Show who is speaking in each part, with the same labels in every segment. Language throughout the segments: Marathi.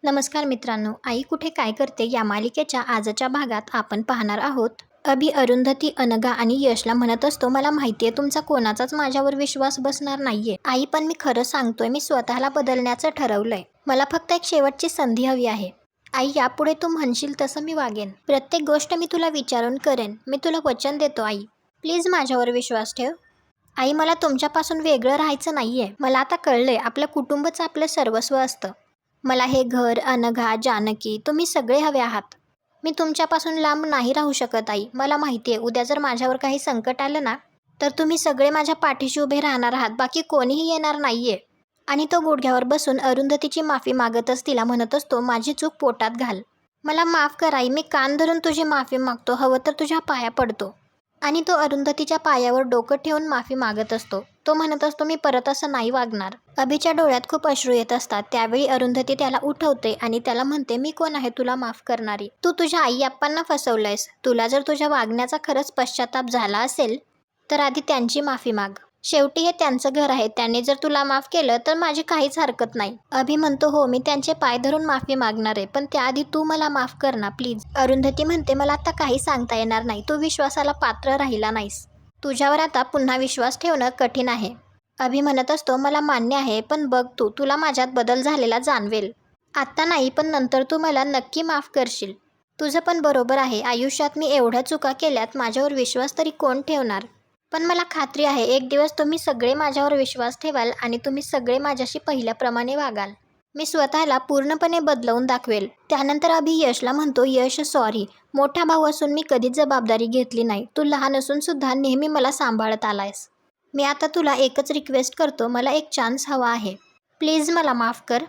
Speaker 1: नमस्कार मित्रांनो, आई कुठे काय करते या मालिकेच्या आजच्या भागात आपण पाहणार आहोत. अभि अरुंधती, अनघा आणि यशला म्हणत असतो, मला माहितीये तुमचा कोणाचाच माझ्यावर विश्वास बसणार नाहीये आई, पण मी खरं सांगतोय, मी स्वतःला बदलण्याचं ठरवलंय. मला फक्त एक शेवटची संधी हवी आहे. आई, यापुढे तू म्हणशील तसं मी वागेन. प्रत्येक गोष्ट मी तुला विचारून करेन. मी तुला वचन देतो आई, प्लीज माझ्यावर विश्वास ठेव. आई, मला तुमच्यापासून वेगळं राहायचं नाहीये. मला आता कळलंय, आपलं कुटुंबच आपलं सर्वस्व असतं. मला हे घर, अनघा, जानकी, तुम्ही सगळे हवे आहात. मी तुमच्यापासून लांब नाही राहू शकत आई. मला माहिती आहे, उद्या जर माझ्यावर काही संकट आलं ना, तर तुम्ही सगळे माझ्या पाठीशी उभे राहणार आहात, बाकी कोणीही येणार नाहीये. आणि तो गुडघ्यावर बसून अरुंधतीची माफी मागतच तिला म्हणत असतो, माझी चूक पोटात घाल. मला माफ कर आई, मी कान धरून तुझी माफी मागतो, हवं तर तुझ्या पाया पडतो. आणि तो अरुंधतीच्या पायावर डोकं ठेवून माफी मागत असतो. तो म्हणत असतो, मी परत असं नाही वागणार. अभिच्या डोळ्यात खूप अश्रू येत असतात. त्यावेळी अरुंधती त्याला उठवते आणि त्याला म्हणते, मी कोण आहे तुला माफ करणारी? तू तुझ्या आई आप्पांना फसवलंयस. तुला जर तुझ्या वागण्याचा खरंच पश्चाताप झाला असेल तर आधी त्यांची माफी माग. शेवटी हे त्यांचं घर आहे. त्यांनी जर तुला माफ केलं तर माझी काहीच हरकत नाही. अभि म्हणतो, हो, मी त्यांचे पाय धरून माफी मागणार आहे, पण त्याआधी तू मला माफ कर ना प्लीज. अरुंधती म्हणते, मला आता काही सांगता येणार नाही. तू विश्वासाला पात्र राहिला नाहीस. तुझ्यावर आता पुन्हा विश्वास ठेवणं कठीण आहे. अभि म्हणत असतो, मला मान्य आहे, पण बघ तुला माझ्यात बदल झालेला जाणवेल. आत्ता नाही, पण नंतर तू मला नक्की माफ करशील. तुझं पण बरोबर आहे. आयुष्यात मी एवढ्या चुका केल्यात, माझ्यावर विश्वास तरी कोण ठेवणार? पण मला खात्री आहे, एक दिवस तुम्ही सगळे माझ्यावर विश्वास ठेवाल आणि तुम्ही सगळे माझ्याशी पहिल्याप्रमाणे वागाल. मी स्वतःला पूर्णपणे बदलवून दाखवेल. त्यानंतर अभि यशला म्हणतो, यश सॉरी. मोठा भाऊ असून मी कधीच जबाबदारी घेतली नाही. तू लहान असून सुद्धा नेहमी मला सांभाळत आलायस. मी आता तुला एकच रिक्वेस्ट करतो, मला एक चान्स हवा आहे. प्लीज मला माफ कर.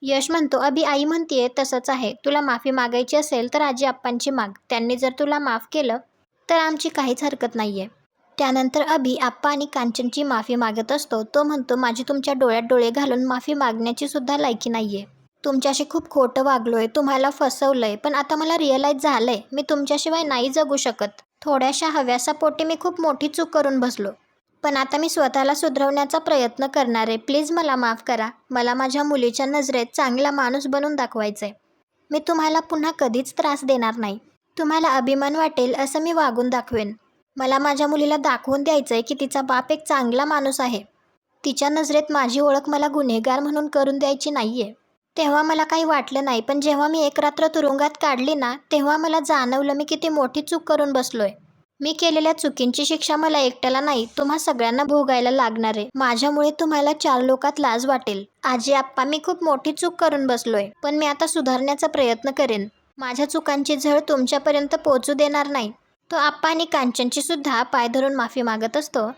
Speaker 1: यश म्हणतो, अभि आई म्हणतीये तसंच आहे. तुला माफी मागायची असेल तर आजी आप्पांची माग. त्यांनी जर तुला माफ केलं तर आमची काहीच हरकत नाहीये. त्यानंतर अभि आप्पा आणि कांचनची माफी मागत असतो. तो म्हणतो, माझी तुमच्या डोळ्यात डोळे घालून माफी मागण्याची सुद्धा लायकी नाहीये. तुमच्याशी खूप खोटं वागलोय, तुम्हाला फसवलंय, पण आता मला रिअलाईज झालंय, मी तुमच्याशिवाय नाही जगू शकत. थोड्याशा हव्यासापोटी मी खूप मोठी चूक करून बसलो. पण आता मी स्वतःला सुधरवण्याचा प्रयत्न करणार आहे. प्लीज मला माफ करा. मला माझ्या मुलीच्या नजरेत चांगला माणूस बनून दाखवायचंय. मी तुम्हाला पुन्हा कधीच त्रास देणार नाही. तुम्हाला अभिमान वाटेल असं मी वागून दाखवेन. मला माझ्या मुलीला दाखवून द्यायचंय की तिचा बाप एक चांगला माणूस आहे. तिच्या नजरेत माझी ओळख मला गुन्हेगार म्हणून करून द्यायची नाहीये. तेव्हा मला काही वाटलं नाही, पण जेव्हा मी एक रात्र तुरुंगात काढली ना, तेव्हा मला जाणवलं मी किती मोठी चूक करून बसलोय. मी केलेल्या चुकींची शिक्षा मला एकट्याला नाही, तुम्हा सगळ्यांना भोगायला लागणार आहे. माझ्यामुळे तुम्हाला 4 लोकात लाज वाटेल. आजी आप्पा, मी खूप मोठी चूक करून बसलोय, पण मी आता सुधारण्याचा प्रयत्न करेन. माझ्या चुकांची झळ तुमच्यापर्यंत पोहोचू देणार नाही. तो आप्पा आणि कांचनची सुद्धा पाय धरून माफी मागत असतो.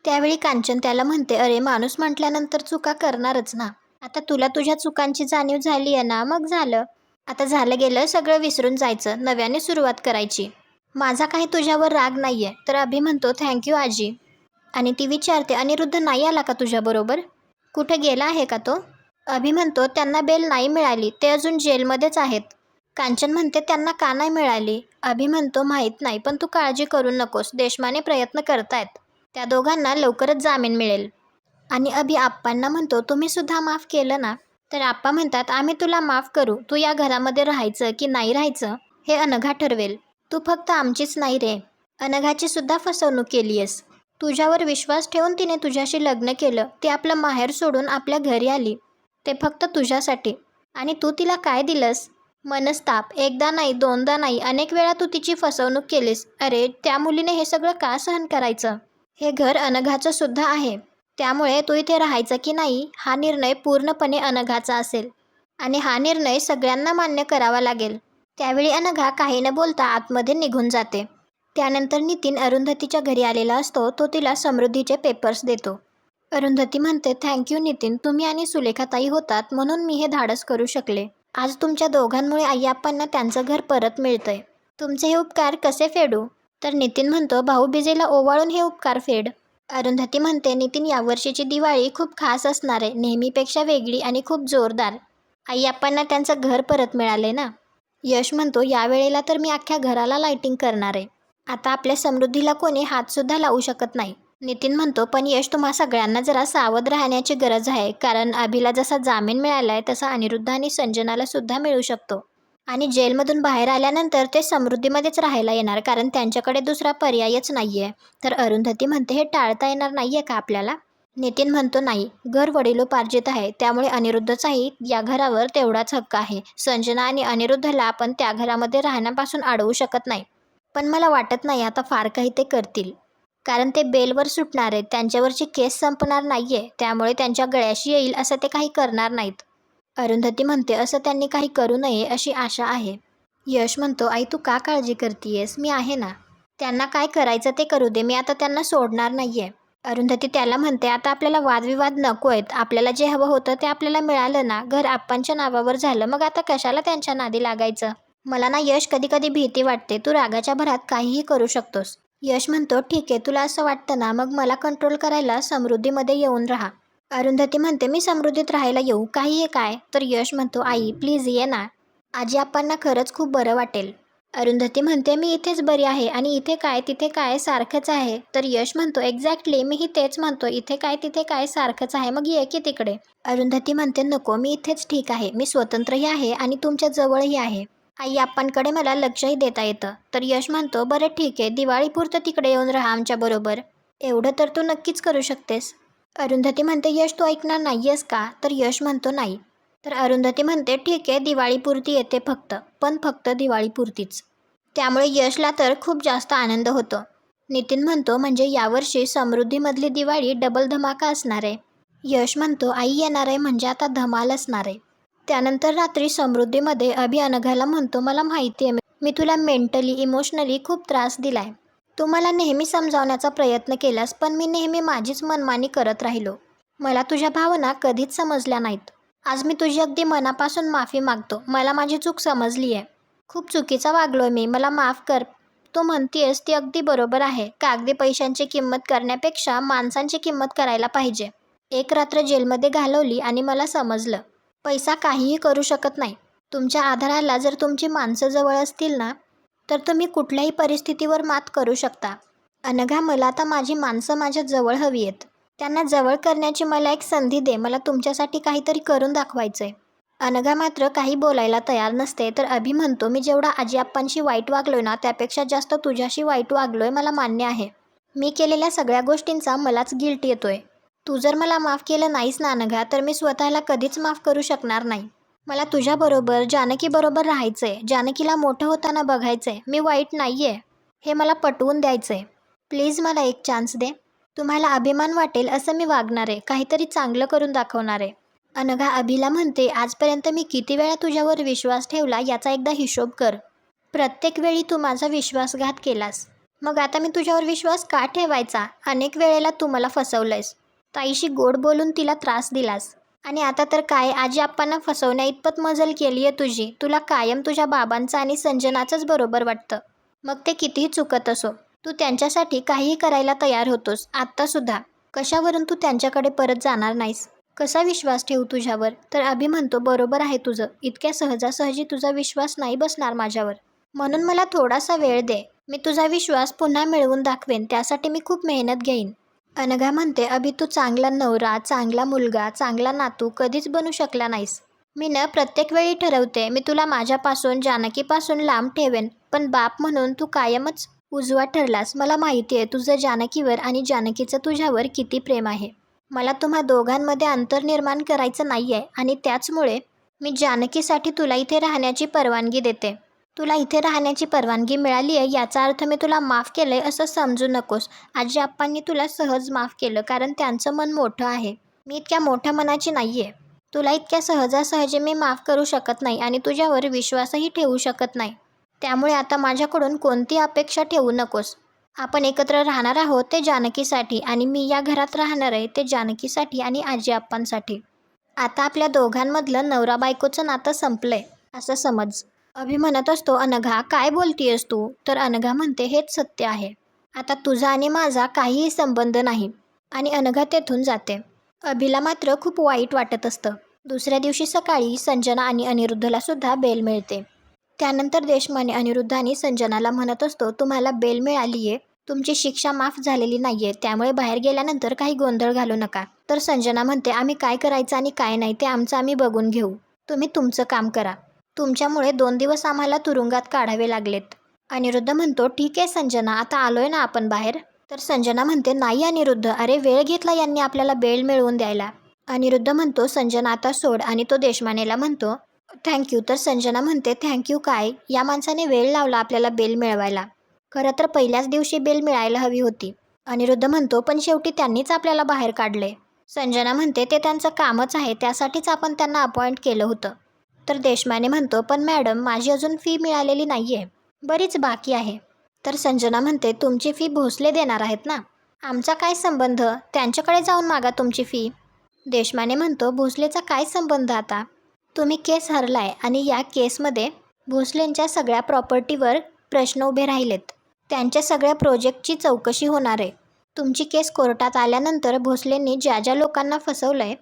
Speaker 1: त्यावेळी कांचन त्याला म्हणते, अरे, माणूस म्हटल्यानंतर चुका करणारच ना. आता तुला तुझ्या चुकांची जाणीव झाली आहे ना, मग झालं. आता झालं गेलं सगळं विसरून जायचं, नव्याने सुरुवात करायची. माझा काही तुझ्यावर राग नाहीये. तर अभि म्हणतो, थँक्यू आजी. आणि ती विचारते, अनिरुद्ध नाही आला का तुझ्याबरोबर? कुठे गेला आहे का तो? अभि म्हणतो, त्यांना बेल नाही मिळाली, ते अजून जेलमध्येच आहेत. कांचन म्हणते, त्यांना का नाही मिळाली? अभि म्हणतो, माहीत नाही, पण तू काळजी करू नकोस, देशमाने प्रयत्न करतायत. त्या दोघांना लवकरच जामीन मिळेल. आणि अभि आप्पांना म्हणतो, तुम्ही सुद्धा माफ केलं ना? तर आप्पा म्हणतात, आम्ही तुला माफ करू. तू या घरामध्ये राहायचं की नाही राहायचं हे अनघा ठरवेल. तू फक्त आमचीच नाही रे. अनघाची सुद्धा फसवणूक केलीयस. तुझ्यावर विश्वास ठेवून तिने तुझ्याशी लग्न केलं. ती आपलं माहेर सोडून आपल्या घरी आली, ते फक्त तुझ्यासाठी. आणि तू तिला काय दिलंस? मनस्ताप. एकदा नाही, दोनदा नाही, अनेक वेळा तू तिची फसवणूक केलीस. अरे, त्या मुलीने हे सगळं का सहन करायचं? हे घर अनघाचं सुद्धा आहे. त्यामुळे तू इथे राहायचं की नाही हा निर्णय पूर्णपणे अनघाचा असेल. आणि हा निर्णय सगळ्यांना मान्य करावा लागेल. त्यावेळी अनघा काही न बोलता आतमध्ये निघून जाते. त्यानंतर नितीन अरुंधतीच्या घरी आलेला असतो. तो तिला समृद्धीचे पेपर्स देतो. अरुंधती म्हणते, थँक्यू नितीन, तुम्ही आणि सुलेखाताई होतात म्हणून मी हे धाडस करू शकले. आज तुमच्या दोघांमुळे आई आप्पांना त्यांचं घर परत मिळतंय. तुमचे हे उपकार कसे फेडू? तर नितीन म्हणतो, भाऊबीजेला ओवाळून हे उपकार फेड. अरुंधती म्हणते, नितीन, यावर्षीची दिवाळी खूप खास असणार आहे, नेहमीपेक्षा वेगळी आणि खूप जोरदार. आई आप्पांना त्यांचं घर परत मिळाले ना. यश म्हणतो, यावेळेला तर मी अख्ख्या घराला लाइटिंग करणार आहे. आता आपल्या समृद्धीला कोणी हातसुद्धा लावू शकत नाही. नितीन म्हणतो पण यश तुम्हा सगळ्यांना जरा सावध राहण्याची गरज आहे, कारण अभिला जसा जामीन मिळालाय तसा अनिरुद्ध आणि संजना सुद्धा मिळू शकतो. आणि जेलमधून बाहेर आल्यानंतर ते समृद्धीमध्येच राहायला येणार, कारण त्यांच्याकडे दुसरा पर्यायच नाहीये. तर अरुंधती म्हणते हे टाळता येणार नाहीये का आपल्याला? नितीन म्हणतो नाही, घर वडिलोपार्जित आहे, त्यामुळे अनिरुद्धचाही या घरावर तेवढाच हक्क आहे. संजना आणि अनिरुद्धला आपण त्या घरामध्ये राहण्यापासून अडवू शकत नाही. पण मला वाटत नाही आता फार काही ते करतील, कारण ते बेलवर सुटणार आहेत, त्यांच्यावरची केस संपणार नाहीये, त्यामुळे त्यांच्या गळ्याशी येईल असं ते काही करणार नाहीत. अरुंधती म्हणते असं त्यांनी काही करू नये अशी आशा आहे. यश म्हणतो आई तू का काळजी करतीयेस, मी आहे ना. त्यांना काय करायचं ते करू दे, मी आता त्यांना सोडणार नाहीये. अरुंधती त्याला म्हणते आता आपल्याला वादविवाद नको आहेत, आपल्याला जे हवं होतं ते आपल्याला मिळालं ना, घर आप्पांच्या नावावर झालं, मग आता कशाला त्यांच्या नादी लागायचं. मला ना यश कधी कधी भीती वाटते, तू रागाच्या भरात काहीही करू शकतोस. यश म्हणतो ठीक आहे, तुला असं वाटतं ना, मग मला कंट्रोल करायला समृद्धीमध्ये येऊन राहा. अरुंधती म्हणते मी समृद्धीत राहायला येऊ, काहीही काय? तर यश म्हणतो आई प्लीज ये ना, आजी आप्पांना खरंच खूप बरं वाटेल. अरुंधती म्हणते मी इथेच बरी आहे, आणि इथे काय तिथे काय सारखंच आहे. तर यश म्हणतो एक्झॅक्टली मीही तेच म्हणतो, इथे काय तिथे काय सारखंच आहे, मग ये की तिकडे. अरुंधती म्हणते नको, मी इथेच ठीक आहे, मी स्वतंत्रही आहे आणि तुमच्या जवळही आहे. आई आप्पांकडे मला लक्षही देता येतं. तर यश म्हणतो बरं ठीक आहे, दिवाळीपुरतं तिकडे येऊन राहा आमच्याबरोबर, एवढं तर तू नक्कीच करू शकतेस. अरुंधती म्हणते यश तू ऐकणार नाहीयेस का? तर यश म्हणतो नाही. तर अरुंधती म्हणते ठीक आहे, दिवाळीपुरती येते फक्त, पण फक्त दिवाळीपुरतीच. त्यामुळे यशला तर खूप जास्त आनंद होतो. नितीन म्हणतो म्हणजे यावर्षी समृद्धीमधली दिवाळी डबल धमाका असणार आहे. यश म्हणतो आई येणार आहे म्हणजे आता धमाल असणार आहे. त्यानंतर रात्री समृद्धीमध्ये अभि अनघाला म्हणतो मला माहिती आहे मी तुला मेंटली इमोशनली खूप त्रास दिलाय. तू मला नेहमी समजावण्याचा प्रयत्न केलास, पण मी नेहमी माझीच मनमानी करत राहिलो. मला तुझ्या भावना कधीच समजल्या नाहीत. आज मी तुझी अगदी मनापासून माफी मागतो, मला माझी चूक समजली आहे. खूप चुकीचा वागलोय मी, मला माफ कर. तू म्हणतीयस ती अगदी बरोबर आहे, कागदी पैशांची किंमत करण्यापेक्षा माणसांची किंमत करायला पाहिजे. एक रात्र जेलमध्ये घालवली आणि मला समजलं पैसा काहीही करू शकत नाही. तुमच्या आधाराला जर तुमची माणसं जवळ असतील ना, तर तुम्ही कुठल्याही परिस्थितीवर मात करू शकता. अनघा मला आता माझी माणसं माझ्या जवळ हवी आहेत, त्यांना जवळ करण्याची मला एक संधी दे, मला तुमच्यासाठी काहीतरी करून दाखवायचंय. अनघा मात्र काही बोलायला तयार नसते. तर अभि म्हणतो मी जेवढा आजी आप्पांशी वाईट वागलोय ना, त्यापेक्षा जास्त तुझ्याशी वाईट वागलोय, मला मान्य आहे. मी केलेल्या सगळ्या गोष्टींचा मलाच गिल्ट येतोय. तू जर मला माफ केलं नाहीस ना अनघा, तर मी स्वतःला कधीच माफ करू शकणार नाही. मला तुझ्याबरोबर जानकीबरोबर राहायचंय, जानकीला मोठं होताना बघायचंय. मी वाईट नाहीये हे मला पटवून द्यायचंय. प्लीज मला एक चान्स दे. तुम्हाला अभिमान वाटेल असं मी वागणार आहे, काहीतरी चांगलं करून दाखवणार आहे. अनघा अभिला म्हणते आजपर्यंत मी किती वेळा तुझ्यावर विश्वास ठेवला याचा एकदा हिशोब कर. प्रत्येक वेळी तू माझा विश्वासघात केलास, मग आता मी तुझ्यावर विश्वास का ठेवायचा? अनेक वेळेला तू मला फसवलंयस, ताईशी गोड बोलून तिला त्रास दिलास, आणि आता तर काय आजी आप्पांना फसवण्या इतपत मजल केली आहे तुझी. तुला कायम तुझ्या बाबांचं आणि संजनाचंच बरोबर वाटतं, मग ते कितीही चुकत असो. तू त्यांच्यासाठी काहीही करायला तयार होतोस. आत्तासुद्धा कशावरून तू त्यांच्याकडे परत जाणार नाहीस? कसा विश्वास ठेवू तुझ्यावर? तर अभि म्हणतो बरोबर आहे तुझं, इतक्या सहजासहजी तुझा विश्वास नाही बसणार माझ्यावर, म्हणून मला थोडासा वेळ दे. मी तुझा विश्वास पुन्हा मिळवून दाखवेन, त्यासाठी मी खूप मेहनत घेईन. अनघा म्हणते अभि तू चांगला नवरा, चांगला मुलगा, चांगला नातू कधीच बनू शकला नाहीस. मी न प्रत्येक वेळी ठरवते मी तुला माझ्यापासून जानकीपासून लांब ठेवेन, पण बाप म्हणून तू कायमच उजवा ठरलास. मला माहिती आहे तुझं जानकीवर आणि जानकीचं तुझ्यावर किती प्रेम आहे. मला तुम्हा दोघांमध्ये अंतर निर्माण करायचं नाही आहे, आणि त्याचमुळे मी जानकीसाठी तुला इथे राहण्याची परवानगी देते. तुला इथे राहण्याची परवानगी मिळाली आहे याचा अर्थ मी तुला माफ केलंय असं समजू नकोस. आजी आप्पांनी तुला सहज माफ केलं, कारण त्यांचं मन मोठं आहे. मी इतक्या मोठ्या मनाची नाही आहे. तुला इतक्या सहजासहजी मी माफ करू शकत नाही, आणि तुझ्यावर विश्वासही ठेवू शकत नाही. त्यामुळे आता माझ्याकडून कोणती अपेक्षा ठेवू नकोस. आपण एकत्र राहणार आहोत ते जानकीसाठी, आणि मी या घरात राहणार आहे ते जानकीसाठी आणि आजी आप्पांसाठी. आता आपल्या दोघांमधलं नवरा बायकोचं नातं संपलंय असं समज. अभि म्हणत असतो अनघा काय बोलतीयस तू? तर अनघा म्हणते हेच सत्य आहे, आता तुझा आणि माझा काहीही संबंध नाही, आणि अनघा तेथून जाते. अभिला मात्र खूप वाईट वाटत असतं. दुसऱ्या दिवशी सकाळी संजना आणि अनिरुद्धला सुद्धा बेल मिळते. त्यानंतर देशमाने अनिरुद्ध आणि संजनाला म्हणत असतो तुम्हाला बेल मिळाली आहे, तुमची शिक्षा माफ झालेली नाहीये, त्यामुळे बाहेर गेल्यानंतर काही गोंधळ घालू नका. तर संजना म्हणते, आम्ही काय करायचं आणि काय नाही ते आमचं आम्ही बघून घेऊ. तुम्ही तुमचं काम करा. तुमच्यामुळे 2 दिवस आम्हाला तुरुंगात काढावे लागलेत. अनिरुद्ध म्हणतो, ठीक आहे संजना, आता आलोय ना आपण बाहेर. तर संजना म्हणते, नाही अनिरुद्ध, अरे वेळ घेतला यांनी आपल्याला बेल मिळवून द्यायला. अनिरुद्ध म्हणतो, संजना आता सोड. आणि तो देशमानेला म्हणतो, थँक्यू. तर संजना म्हणते, थँक्यू काय, या माणसाने वेळ लावला आपल्याला बेल मिळवायला. खरं तर पहिल्याच दिवशी बेल मिळायला हवी होती. अनिरुद्ध म्हणतो, पण शेवटी त्यांनीच आपल्याला बाहेर काढले. संजना म्हणते, ते त्यांचं कामच आहे, त्यासाठीच आपण त्यांना अपॉइंट केलं होतं. तर देशमाने म्हणतो, पण मॅडम माझी अजून फी मिळालेली नाहीये, बरीच बाकी आहे. तर संजना म्हणते, तुमची फी भोसले देणार आहेत ना, आमचा काय संबंध, त्यांच्याकडे जाऊन मागा तुमची फी. देशमाने म्हणतो, भोसलेचा काय संबंध आता, तुम्ही केस हरलाय आणि या केसमध्ये भोसलेंच्या सगळ्या प्रॉपर्टीवर प्रश्न उभे राहिलेत. त्यांच्या सगळ्या प्रोजेक्टची चौकशी होणार आहे. तुमची केस कोर्टात आल्यानंतर भोसलेंनी ज्या ज्या लोकांना फसवलंय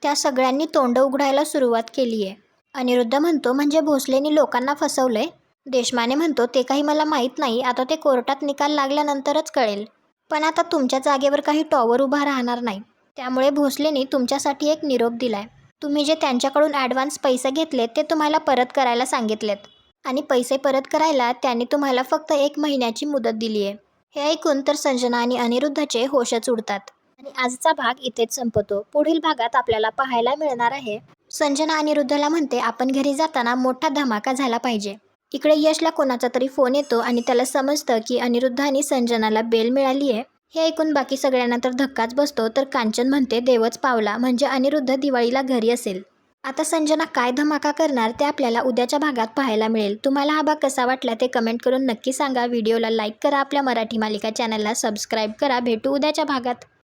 Speaker 1: त्या सगळ्यांनी तोंड उघडायला सुरुवात केली आहे. अनिरुद्ध म्हणतो, म्हणजे भोसलेंनी लोकांना फसवलंय. देशमाने म्हणतो, ते काही मला माहीत नाही, आता ते कोर्टात निकाल लागल्यानंतरच कळेल. पण आता तुमच्या जागेवर काही टॉवर उभा राहणार नाही, त्यामुळे भोसलेंनी तुमच्यासाठी एक निरोप दिलाय. तुम्ही जे त्यांच्याकडून ॲडव्हान्स पैसे घेतलेत ते तुम्हाला परत करायला सांगितलेत. आणि पैसे परत करायला त्यांनी तुम्हाला फक्त 1 महिन्याची मुदत दिली आहे. हे ऐकून तर संजना आणि अनिरुद्धचे होशच उडतात. आणि आजचा भाग इथेच संपतो. पुढील भागात आपल्याला पाहायला मिळणार आहे, संजना अनिरुद्धला म्हणते, आपण घरी जाताना मोठा धमाका झाला पाहिजे. इकडे यशला कोणाचा तरी फोन येतो आणि त्याला समजतं की अनिरुद्ध आणि संजनाला बेल मिळाली आहे. हे ऐकून बाकी सगळ्यांना तर धक्काच बसतो. तर कांचन म्हणते, देवच पावला, म्हणजे अनिरुद्ध दिवाळीला घरी असेल. आता संजना काय धमाका करणार ते आपल्याला उद्याच्या भागात पाहायला मिळेल. तुम्हाला हा भाग कसा वाटला ते कमेंट करून नक्की सांगा. व्हिडिओला लाईक करा, आपल्या मराठी मालिका चॅनलला सबस्क्राईब करा. भेटू उद्याच्या भागात.